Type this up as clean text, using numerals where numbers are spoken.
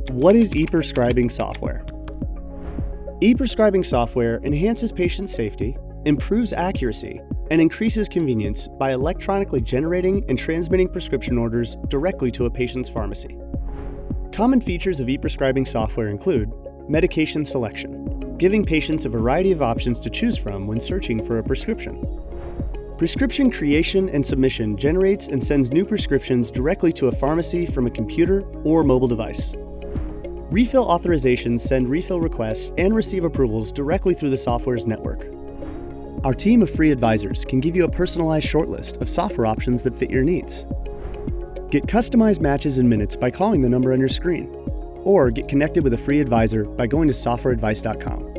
What is e-prescribing software? E-prescribing software enhances patient safety, improves accuracy, and increases convenience by electronically generating and transmitting prescription orders directly to a patient's pharmacy. Common features of e-prescribing software include medication selection, giving patients a variety of options to choose from when searching for a prescription. Prescription creation and submission generates and sends new prescriptions directly to a pharmacy from a computer or mobile device. Refill authorizations send refill requests and receive approvals directly through the software's network. Our team of free advisors can give you a personalized shortlist of software options that fit your needs. Get customized matches in minutes by calling the number on your screen, or get connected with a free advisor by going to softwareadvice.com.